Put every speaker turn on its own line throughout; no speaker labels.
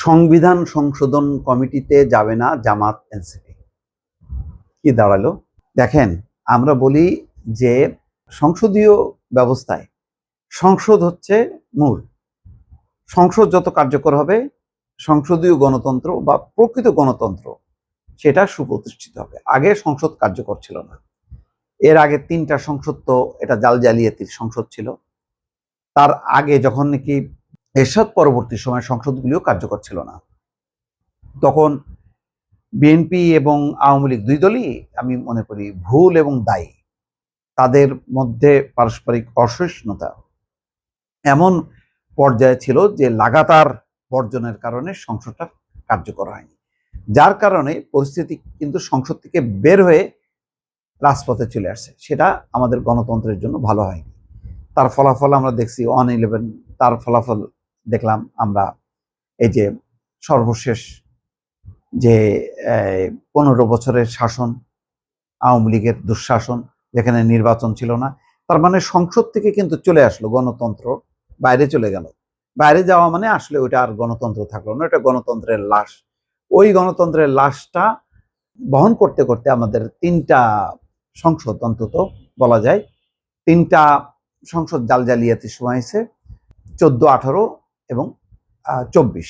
সংবিধান সংশোধন কমিটিতে যাবে না জামাত এনসিপি। কি দাঁড়ালো? দেখেন, আমরা বলি যে সংসদীয় ব্যবস্থায় সংসদ হচ্ছে মূল। সংসদ যত কার্যকর হবে, সংসদীয় গণতন্ত্র বা প্রকৃত গণতন্ত্র সেটা সুপ্রতিষ্ঠিত হবে। আগে সংসদ কার্যকর ছিল না। এর আগে 3টা সংসদ, তো এটা জাল জালিয়াতির সংসদ ছিল। তার আগে যখন নাকি এরশাদ পরবর্তী সময় সংসদগুলিও কার্যকর ছিল না, তখন বিএনপি এবং আওয়ামী লীগ দুই দলই আমি মনে করি ভুল এবং দায়ী। তাদের মধ্যে পারস্পরিক অসহিষ্ণুতা এমন পর্যায়ে ছিল যে লাগাতার বর্জনের কারণে সংসদটা কার্যকর হয়নি, যার কারণে পরিস্থিতি কিন্তু সংসদ থেকে বের হয়ে রাজপথে চলে আসছে। সেটা আমাদের গণতন্ত্রের জন্য ভালো হয়নি। তার ফলাফল আমরা দেখছি 1/11, তার ফলাফল দেখলাম আমরা এই যে সর্বশেষ যে 15 বছরের শাসন, আওয়ামী লীগের দুঃশাসন, যেখানে নির্বাচন ছিল না। তার মানে সংসদ থেকে কিন্তু চলে আসলো গণতন্ত্র, বাইরে চলে গেল। বাইরে যাওয়া মানে আসলে ওইটা আর গণতন্ত্র থাকলো না, ওটা গণতন্ত্রের লাশ। ওই গণতন্ত্রের লাশটা বহন করতে করতে আমাদের 3টা সংসদ, অন্তত বলা যায় 3টা সংসদ জাল জালিয়াতির সময় হয়েছে, 14, 18 এবং 24।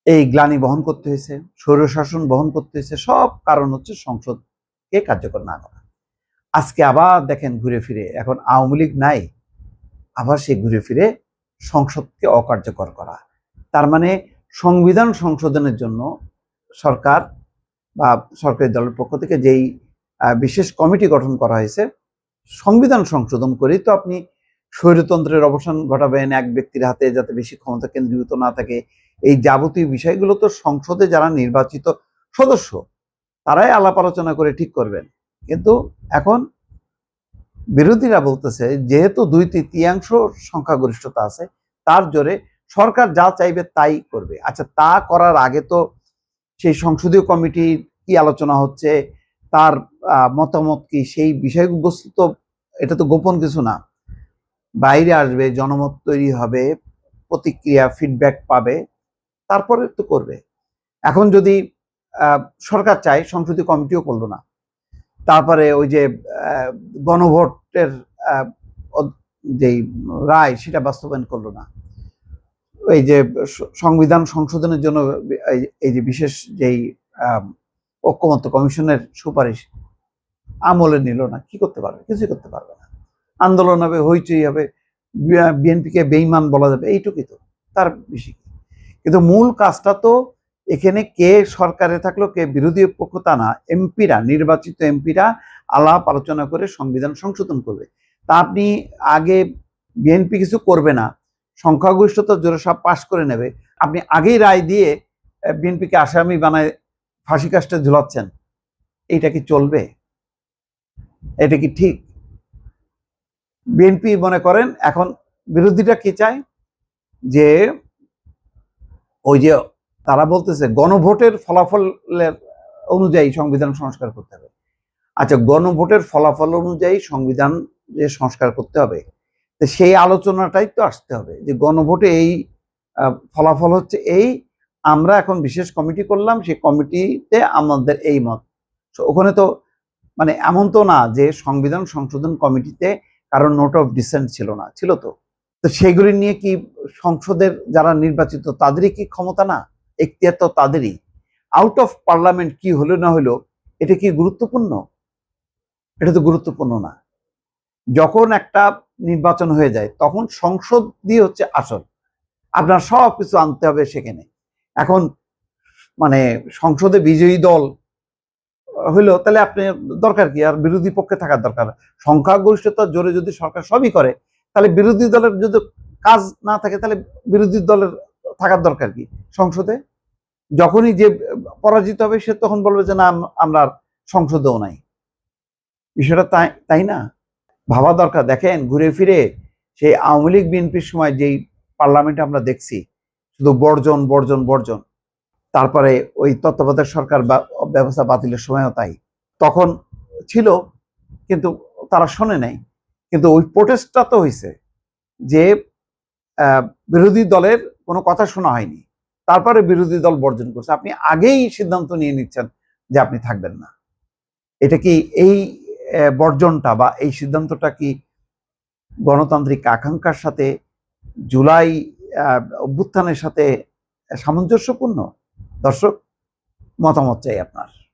এই গ্লানি বহন করতে হয়েছে, স্বৈরশাসন বহন করতে হয়েছে। সব কারণ হচ্ছে সংসদকে কার্যকর না করা। আজকে আবার দেখেন ঘুরে ফিরে, এখন আওয়ামী লীগ নাই, আবার সে ঘুরে ফিরে সংসদকে অকার্যকর করা। তার মানে সংবিধান সংশোধনের জন্য সরকার বা সরকারি দলের পক্ষ থেকে যেই বিশেষ কমিটি গঠন করা হয়েছে, সংবিধান সংশোধন করেই তো আপনি স্বৈরতন্ত্রের অবসান ঘটাবেন, এক ব্যক্তির হাতে যাতে বেশি ক্ষমতা কেন্দ্রীভূত না থাকে। এই যাবতীয় বিষয়গুলো তো সংসদে যারা নির্বাচিত সদস্য তারাই আলাপ আলোচনা করে ঠিক করবেন। কিন্তু এখন বিরোধীরা বলতেছে যেহেতু 2/3 সংখ্যাগরিষ্ঠতা আছে, তার জোরে সরকার যা চাইবে তাই করবে। আচ্ছা, তা করার আগে তো সেই সংসদীয় কমিটি কি আলোচনা হচ্ছে, তার মতামত কি, সেই বিষয়বস্তু তো, এটা তো গোপন কিছু না। বাইরে আসবে, জনমত তৈরি হবে, প্রতিক্রিয়া ফিডব্যাক পাবে, তারপরে তো করবে। এখন যদি সরকার চায়, সংসদীয় কমিটিও করলো না, তারপরে ওই যে গণভোটের যেই রায় সেটা বাস্তবায়ন করলো না, এই যে সংবিধান সংশোধনের জন্য এই যে বিশেষ যেই ঐকমত্য কমিশনের সুপারিশ আমলে নিল না, কি করতে পারবে? কিছুই করতে পারবে না। আন্দোলন হবে, হইচই হবে, বিএনপিকে বেঈমান বলা যাবে, এইটুকুই তো, তার বেশি। কিন্তু মূল কাজটা তো এখানে কে সরকারে থাকলো কে বিরোধী পক্ষ তা না, এমপিরা, নির্বাচিত এমপিরা আলাপ আলোচনা করে সংবিধান সংশোধন করবে। তা আপনি আগে বিএনপি কিছু করবে না, সংখ্যাগরিষ্ঠতা জোরে সব পাশ করে নেবে, আপনি আগেই রায় দিয়ে বিএনপিকে আসামি বানায় ফাঁসি কাস্টে ঝুলাচ্ছেন, এইটা কি চলবে? এটা কি ঠিক? বিএনপি মনে করেন এখন বিরোধীরা কি চায়, যে ওই যে তারা বলতেছে গণভোটের ফলাফলের অনুযায়ী সংবিধান সংস্কার করতে হবে। আচ্ছা, গণভোটের ফলাফল অনুযায়ী সংবিধান যে সংস্কার করতে হবে, তো সেই আলোচনাটাই তো আসতে হবে যে গণভোটে এই ফলাফল হচ্ছে এই, আমরা এখন বিশেষ কমিটি করলাম, সেই কমিটিতে আমাদের এই মত। ওখানে তো মানে এমন তো না যে সংবিধান সংশোধন কমিটিতে কারণ নোট অফ ডিসেন্ট ছিল না, ছিল তো। তো সেগুলি নিয়ে কি সংসদের যারা নির্বাচিত তাদেরই কি ক্ষমতা না? এখতিয়ার তো তাদেরই। আউট অফ পার্লামেন্ট কি হলো না হলো, এটা কি গুরুত্বপূর্ণ? এটা তো গুরুত্বপূর্ণ না। যখন একটা নির্বাচন হয়ে যায় তখন সংসদ দিয়ে হচ্ছে আসল, আপনার সব কিছু আনতে হবে সেখানে। এখন মানে সংসদে বিজয়ী দল হইলো, তাহলে আপনি দরকার কি আর বিরোধী পক্ষে থাকার দরকার? সংখ্যাগরিষ্ঠতার জোরে যদি সরকার সবই করে, তাহলে বিরোধী দলের যদি কাজ না থাকে, তাহলে বিরোধী দলের থাকার দরকার কি সংসদে? যখনই যে পরাজিত হবে সে তখন বলবে যে না, আমরা সংসদেও নাই। বিষয়টা তাই না? ভাবা দরকার। দেখেন, ঘুরে ফিরে সেই আওয়ামী লীগ বিএনপির সময় যেই পার্লামেন্টে আমরা দেখছি শুধু বর্জন বর্জন বর্জন, তারপরে ওই তত্ত্বাবধায়ক সরকার ব্যবস্থা বাতিলের সময়ও তাই, তখন ছিল কিন্তু তারা শোনে নাই। কিন্তু ওই প্রোটেস্টটা তো হয়েছে যে বিরোধী দলের কোনো কথা শোনা হয়নি, তারপরে বিরোধী দল বর্জন করছে, আপনি আগেই সিদ্ধান্ত নিয়ে নিচ্ছেন যে আপনি থাকবেন না। এটা কি এই বর্জনটা বা এই সিদ্ধান্তটা কি গণতান্ত্রিক আকাঙ্ক্ষার সাথে, জুলাই অভ্যুত্থানের সাথে সামঞ্জস্যপূর্ণ? দর্শক, মতামত চাই আপনার।